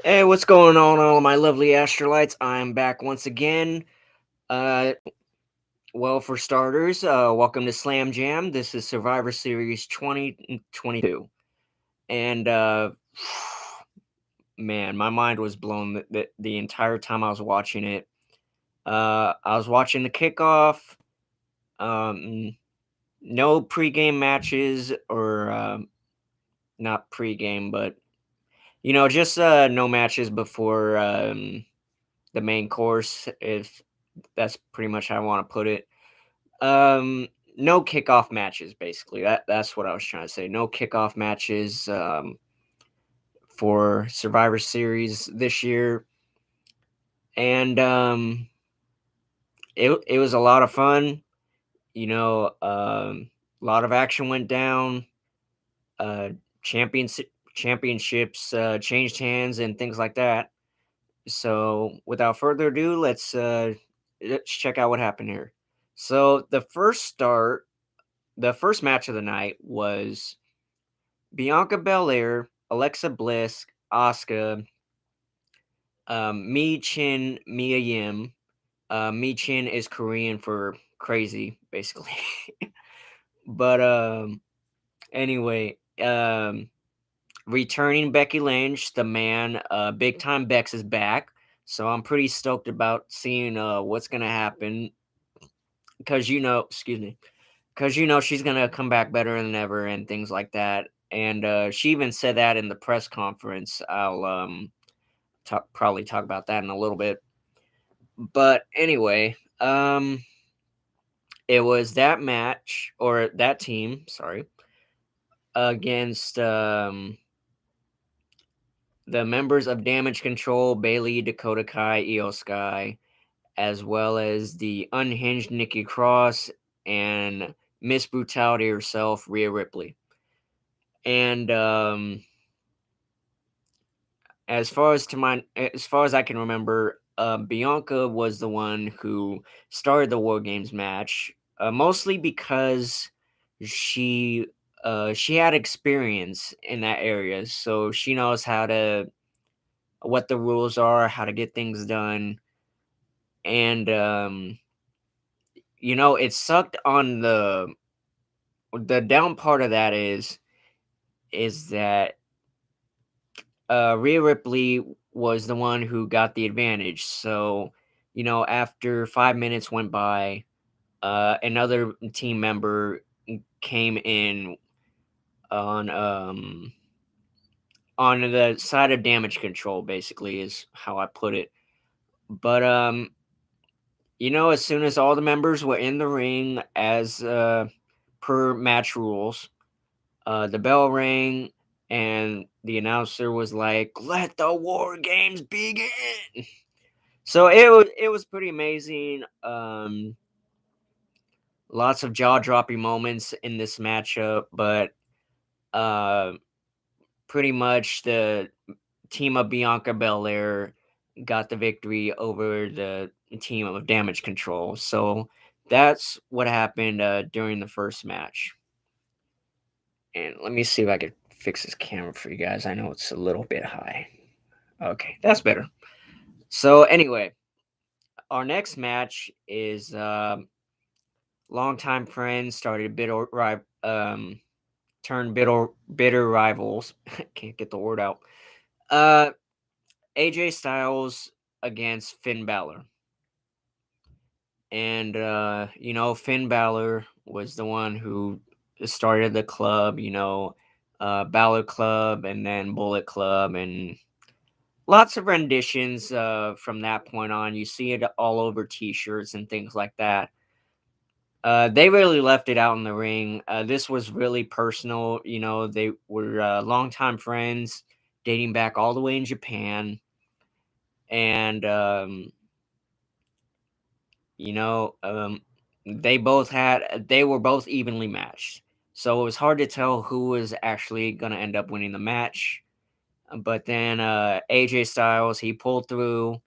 Hey, what's going on, all of my lovely Astrolites? I'm back once again. Uh, well, for starters, welcome to Slam Jam. This is Survivor Series 2022. And, man, my mind was blown the entire time I was watching it. I was watching the kickoff. Um, no pregame matches, or not pregame, but, just no matches before the main course, if that's pretty much how I want to put it. Um, no kickoff matches, basically. That's what I was trying to say. No kickoff matches for Survivor Series this year, and it was a lot of fun. A lot of action went down. Uh, champions championships changed hands and things like that. So, without further ado, let's check out what happened here. So, the first match of the night was Bianca Belair, Alexa Bliss, Asuka, Mi Chin, Mia Yim. Mi Chin is Korean for crazy, basically. But anyway, returning Becky Lynch, the man, Big Time Bex is back. So I'm pretty stoked about seeing what's gonna happen because excuse me, because she's gonna come back better than ever and things like that. And she even said that in the press conference. I'll probably talk about that in a little bit. But anyway, it was that match or that team, sorry, against the members of Damage Control, Bailey, Dakota Kai, Io Sky, as well as the unhinged Nikki Cross and Miss Brutality herself, Rhea Ripley. And as far as I can remember, Bianca was the one who started the War Games match, mostly because she she had experience in that area, so she knows what the rules are, how to get things done, and it sucked on the down part of that is that Rhea Ripley was the one who got the advantage. So, after 5 minutes went by, another team member came in on on the side of Damage Control. Basically, is how I put it. But as soon as all the members were in the ring, as per match rules, the bell rang. And the announcer was like, "Let the war games begin." So it was pretty amazing. Lots of jaw dropping moments in this matchup, but uh, pretty much the team of Bianca Belair got the victory over the team of Damage Control. So that's what happened during the first match. And let me see if I could fix this camera for you guys. I know it's a little bit high. Okay, that's better. So anyway, our next match is longtime friends started turned bitter rivals. Can't get the word out. Uh, AJ Styles against Finn Balor, and Finn Balor was the one who started the club. Balor Club and then Bullet Club, and lots of renditions from that point on. You see it all over T-shirts and things like that. They really left it out in the ring. This was really personal. They were longtime friends, dating back all the way in Japan, and you know, um, they were both evenly matched. So it was hard to tell who was actually going to end up winning the match. But then AJ Styles, he pulled through.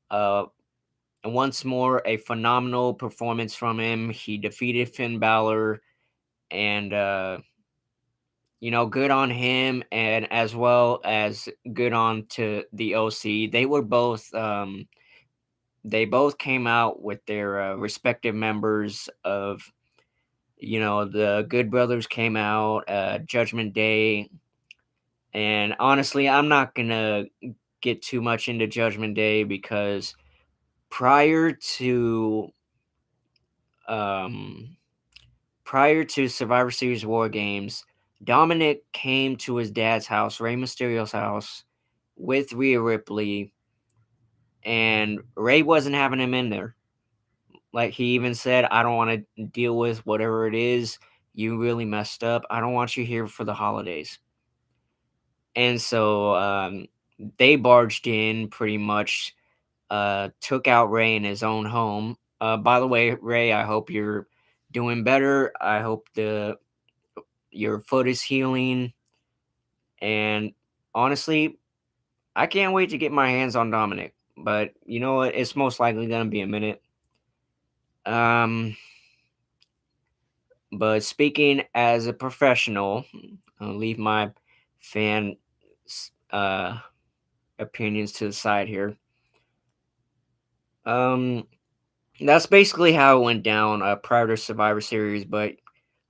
Uh, and once more, a phenomenal performance from him. He defeated Finn Balor, and good on him, and as well as good on to the OC. They both came out with their respective members of, the Good Brothers came out, Judgment Day, and honestly, I'm not gonna get too much into Judgment Day because prior to um prior to Survivor Series War Games, Dominic came to his dad's house, Rey Mysterio's house, with Rhea Ripley, and Rey wasn't having him in there. Like, he even said, "I don't want to deal with whatever it is. You really messed up. I don't want you here for the holidays." And so they barged in pretty much, took out Ray in his own home. By the way, Ray, I hope you're doing better. I hope your foot is healing. And honestly, I can't wait to get my hands on Dominic. But you know what? It's most likely gonna be a minute. Um, but speaking as a professional, I'll leave my fan uh opinions to the side here. Um, that's basically how it went down prior to Survivor Series. But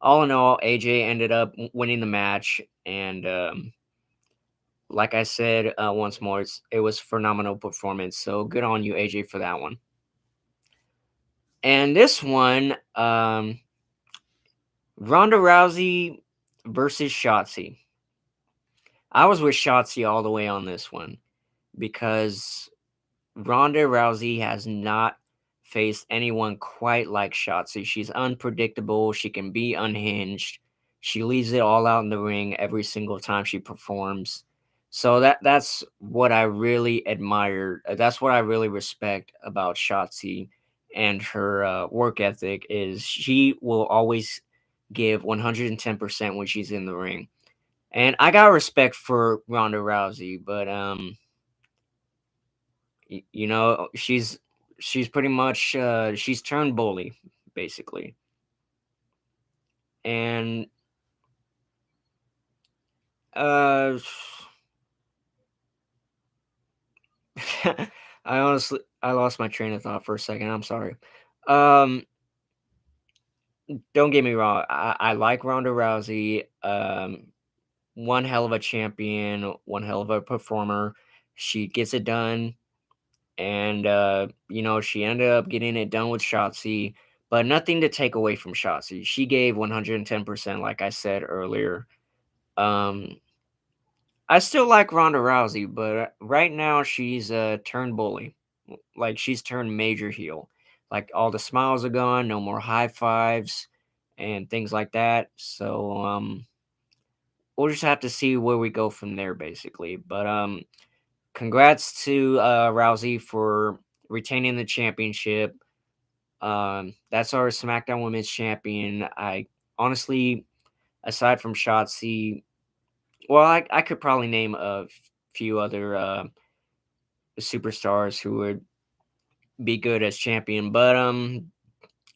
all in all, AJ ended up winning the match, and like I said, once more, it was phenomenal performance. So good on you, AJ, for that one. And this one, Ronda Rousey versus Shotzi. I was with Shotzi all the way on this one because Ronda Rousey has not faced anyone quite like Shotzi. She's unpredictable. She can be unhinged. She leaves it all out in the ring every single time she performs. So that's what I really admire. That's what I really respect about Shotzi and her work ethic is she will always give 110% when she's in the ring. And I got respect for Ronda Rousey, but she's pretty much she's turned bully basically. And uh I lost my train of thought for a second. I'm sorry. Um don't get me wrong. I like Ronda Rousey. One hell of a champion, one hell of a performer. She gets it done, and she ended up getting it done with Shotzi, but nothing to take away from Shotzi. She gave 110%, like I said earlier. Um, I still like Ronda Rousey, but right now she's turned bully. Like, she's turned major heel. Like, all the smiles are gone, no more high fives and things like that. So we'll just have to see where we go from there, basically. But congrats to Rousey for retaining the championship. That's our SmackDown Women's Champion. I honestly, aside from Shotzi, well, I could probably name a few other superstars who would be good as champion. But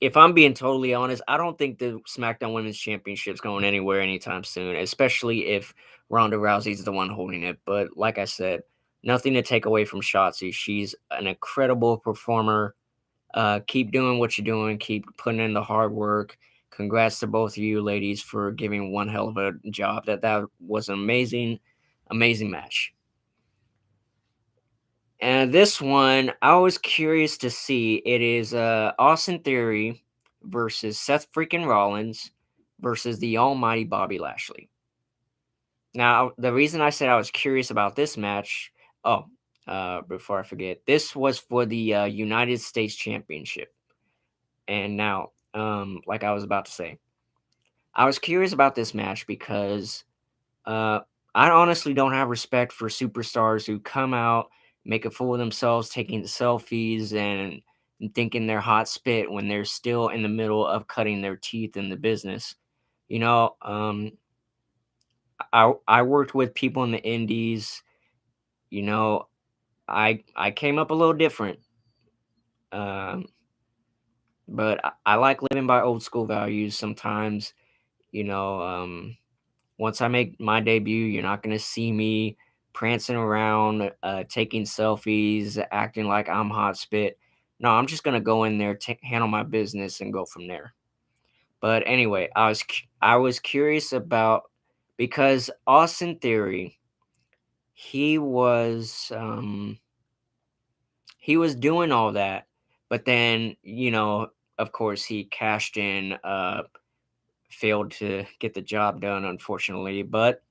if I'm being totally honest, I don't think the SmackDown Women's Championship's going anywhere anytime soon, especially if Ronda Rousey's the one holding it. But like I said, nothing to take away from Shotzi. She's an incredible performer. Keep doing what you're doing. Keep putting in the hard work. Congrats to both of you ladies for giving one hell of a job. That was an amazing, amazing match. And this one, I was curious to see. It is Austin Theory versus Seth freaking Rollins versus the almighty Bobby Lashley. Now, the reason I said I was curious about this match, before I forget, this was for the United States Championship. And now, like I was about to say, I was curious about this match because uh, I honestly don't have respect for superstars who come out, make a fool of themselves, taking selfies and thinking they're hot spit when they're still in the middle of cutting their teeth in the business. You know, I worked with people in the indies. You know, I came up a little different, um, but I like living by old school values. Sometimes, you know, Once I make my debut, you're not gonna see me prancing around, taking selfies, acting like I'm hot spit. No, I'm just gonna go in there, handle my business, and go from there. But anyway, I was curious about because Austin Theory, he was he was doing all that, but then of course, he cashed in, failed to get the job done, unfortunately, but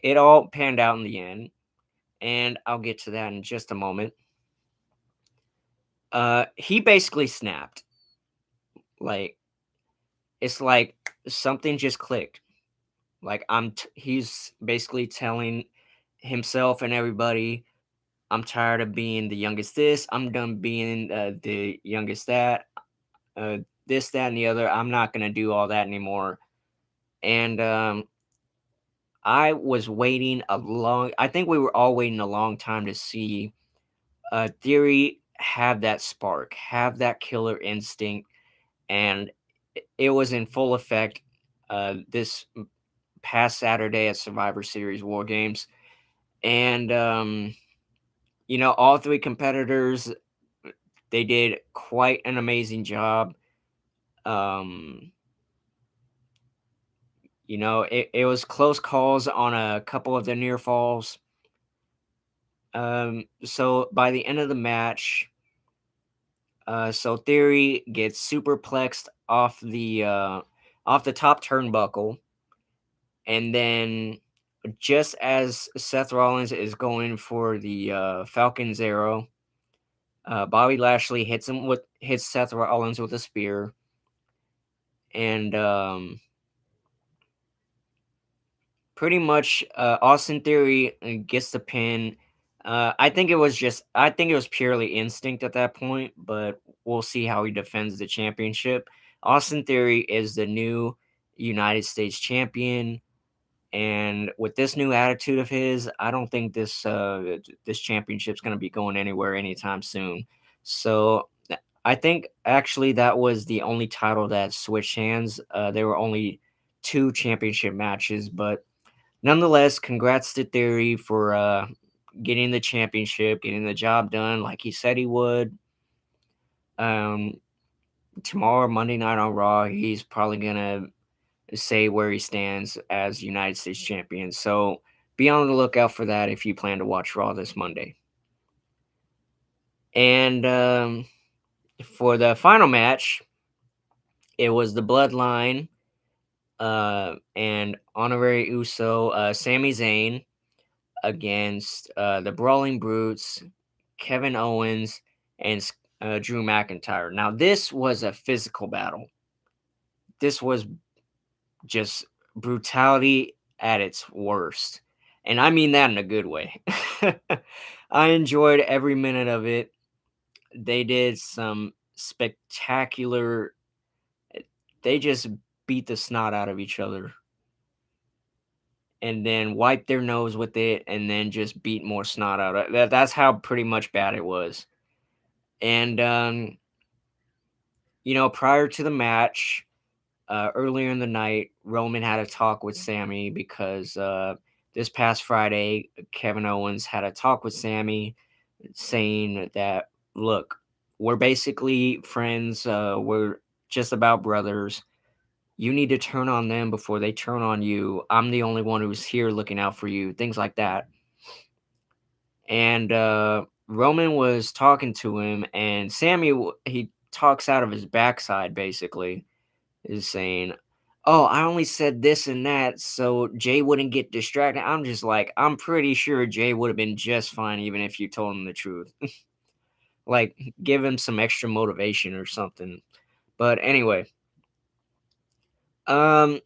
it all panned out in the end, and I'll get to that in just a moment. He basically snapped. Like, it's like something just clicked. Like, he's basically telling himself and everybody, "I'm tired of being the youngest this, I'm done being, the youngest that, uh, this, that, and the other. I'm not gonna do all that anymore." And, I think we were all waiting a long time to see, Theory have that spark, have that killer instinct, and it was in full effect, this past Saturday at Survivor Series War Games. And, all three competitors, they did quite an amazing job. Um, it was close calls on a couple of the near falls. So by the end of the match, so Theory gets superplexed off the top turnbuckle, and then just as Seth Rollins is going for the Falcon's arrow, Bobby Lashley hits Seth Rollins with a spear, and pretty much Austin Theory gets the pin. I think it was purely instinct at that point, but we'll see how he defends the championship. Austin Theory is the new United States champion. And with this new attitude of his, I don't think this championship's going to be going anywhere anytime soon. So I think actually that was the only title that switched hands. There were only two championship matches, but nonetheless, congrats to Theory for getting the championship, getting the job done like he said he would. Um, Tomorrow, Monday Night on Raw, he's probably gonna say where he stands as United States champion. So be on the lookout for that if you plan to watch Raw this Monday. And for the final match, it was the Bloodline and Honorary Uso, Sami Zayn against the Brawling Brutes, Kevin Owens, and Drew McIntyre. Now, this was a physical battle. This was just brutality at its worst. And I mean that in a good way. I enjoyed every minute of it. They did some spectacular, they just beat the snot out of each other and then wiped their nose with it and then just beat more snot out of that. That's how pretty much bad it was. And, prior to the match, earlier in the night, Roman had a talk with Sammy because this past Friday, Kevin Owens had a talk with Sammy saying that, look, we're basically friends. We're just about brothers. You need to turn on them before they turn on you. I'm the only one who's here looking out for you, things like that. And Roman was talking to him, and Sammy, he talks out of his backside basically is saying, "Oh, I only said this and that so Jay wouldn't get distracted." I'm just like, I'm pretty sure Jay would have been just fine even if you told him the truth. Like, give him some extra motivation or something. But anyway, um,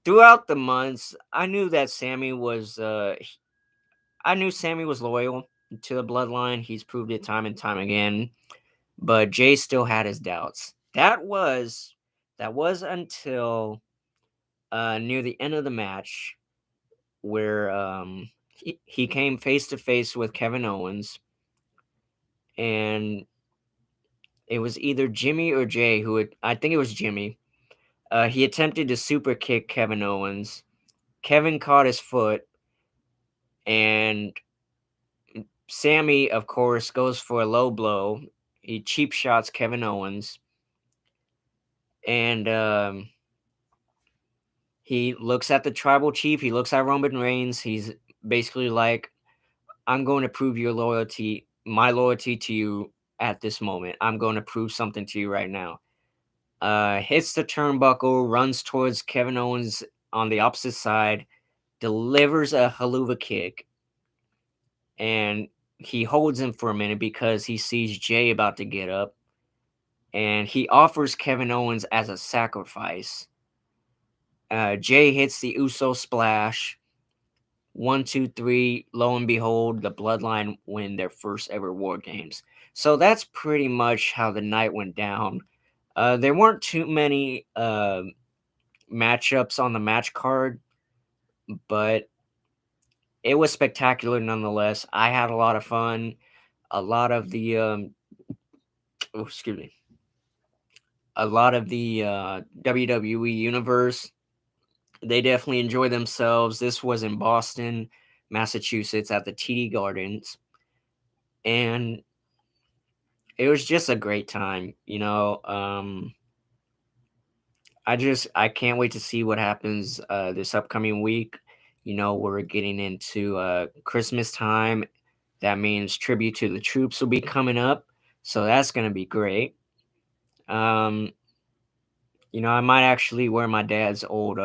throughout the months, I knew Sammy was loyal to the bloodline. He's proved it time and time again. But Jay still had his doubts. That was until near the end of the match where he came face to face with Kevin Owens, and it was either Jimmy or Jay I think it was Jimmy. He attempted to super kick Kevin Owens, Kevin caught his foot, and Sammy, of course, goes for a low blow. He cheap shots Kevin Owens, and he looks at the tribal chief. He looks at Roman Reigns. He's basically like, "I'm going to prove my loyalty to you at this moment. I'm going to prove something to you right now." Hits the turnbuckle, runs towards Kevin Owens on the opposite side, delivers a haluva kick, and he holds him for a minute because he sees Jay about to get up, and he offers Kevin Owens as a sacrifice. Jay hits the Uso splash. 1, 2, 3. Lo and behold, the Bloodline win their first ever War Games. So that's pretty much how the night went down. There weren't too many matchups on the match card, but it was spectacular nonetheless. I had a lot of fun. A lot of the oh, excuse me, a lot of the WWE universe, they definitely enjoy themselves. This was in Boston, Massachusetts at the TD Gardens, and it was just a great time. I can't wait to see what happens this upcoming week. We're getting into Christmas time. That means Tribute to the Troops will be coming up, so that's gonna be great. Um, I might actually wear my dad's old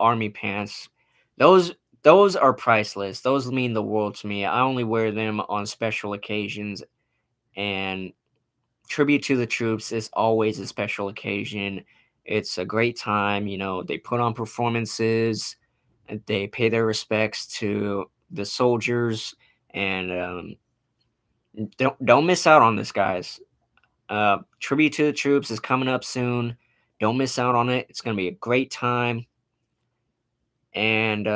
army pants. Those those are priceless. Those mean the world to me. I only wear them on special occasions, and Tribute to the Troops is always a special occasion. It's a great time. They put on performances, and they pay their respects to the soldiers, and don't miss out on this, guys. Tribute to the Troops is coming up soon. Don't miss out on it. It's going to be a great time. And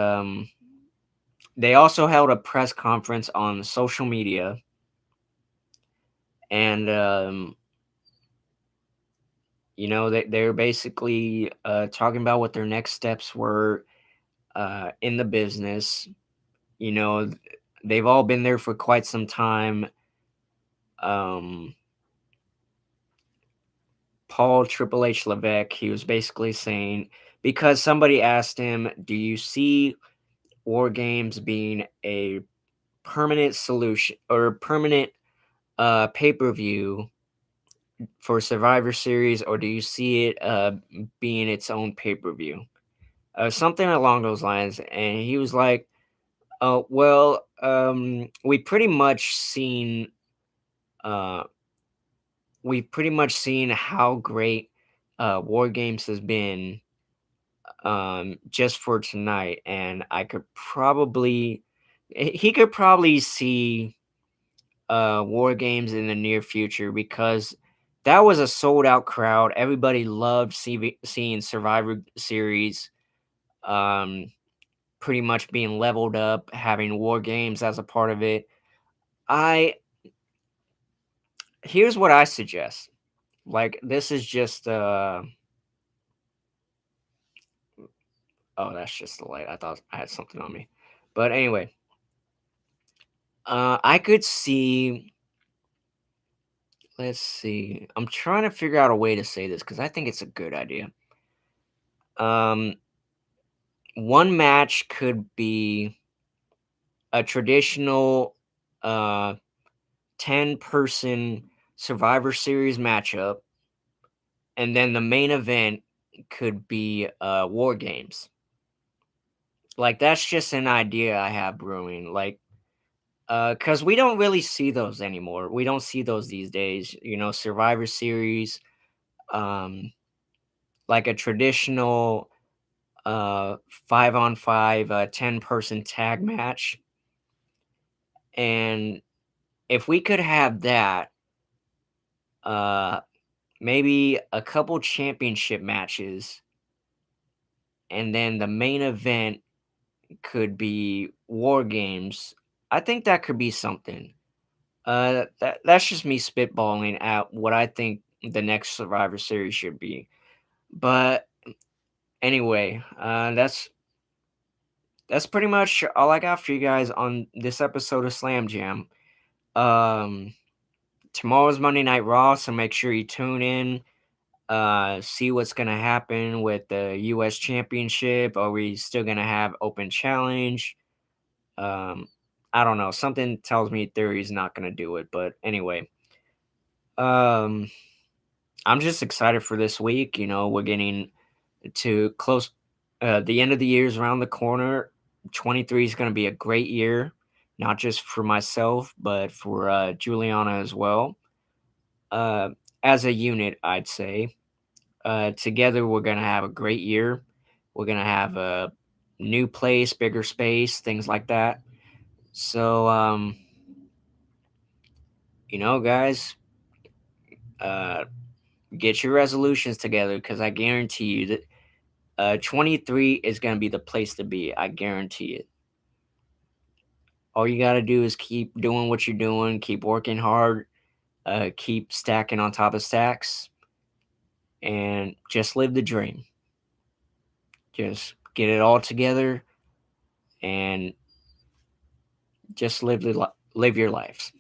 they also held a press conference on social media, and they're basically talking about what their next steps were in the business. You know, they've all been there for quite some time. Um, Paul Triple H Levesque, he was basically saying, because somebody asked him, "Do you see War Games being a permanent solution or permanent pay per view for Survivor Series, or do you see it being its own pay per view?" Something along those lines. And he was like, "Oh, well, uh, we've pretty much seen how great War Games has been just for tonight, and he could probably see War Games in the near future because that was a sold out crowd. Everybody loved seeing Survivor Series um, pretty much being leveled up, having War Games as a part of it. I Here's what I suggest. Like, this is just oh, that's just the light. I thought I had something on me. But anyway, I could see, let's see. I'm trying to figure out a way to say this because I think it's a good idea. Um, One match could be a traditional 10-person Survivor Series matchup, and then the main event could be War Games. Like, that's just an idea I have brewing. Like, because we don't really see those anymore. We don't see those these days. Survivor Series, um, like a traditional 5-on-5 10-person tag match. And if we could have that, uh, maybe a couple championship matches, and then the main event could be War Games. I think that could be something. That's just me spitballing at what I think the next Survivor Series should be. But anyway, that's pretty much all I got for you guys on this episode of Slam Jam. Um, Tomorrow's Monday Night Raw, so make sure you tune in. See what's gonna happen with the U.S. Championship. Are we still gonna have Open Challenge? Um, I don't know. Something tells me Theory's not gonna do it, but anyway. Um, I'm just excited for this week. We're getting to close. The end of the year is around the corner. 23 is going to be a great year, not just for myself, but for Juliana as well. Uh, as a unit, I'd say. Together, we're going to have a great year. We're going to have a new place, bigger space, things like that. So, guys, uh, get your resolutions together because I guarantee you that 23 is going to be the place to be. I guarantee it. All you got to do is keep doing what you're doing, keep working hard, keep stacking on top of stacks, and just live the dream. Just get it all together and just live your lives.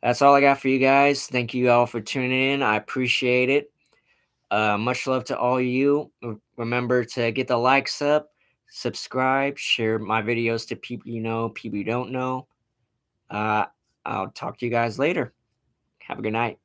That's all I got for you guys. Thank you all for tuning in. I appreciate it. Much love to all of you. Remember to get the likes up, subscribe, share my videos to people you know, people you don't know. Uh, I'll talk to you guys later. Have a good night.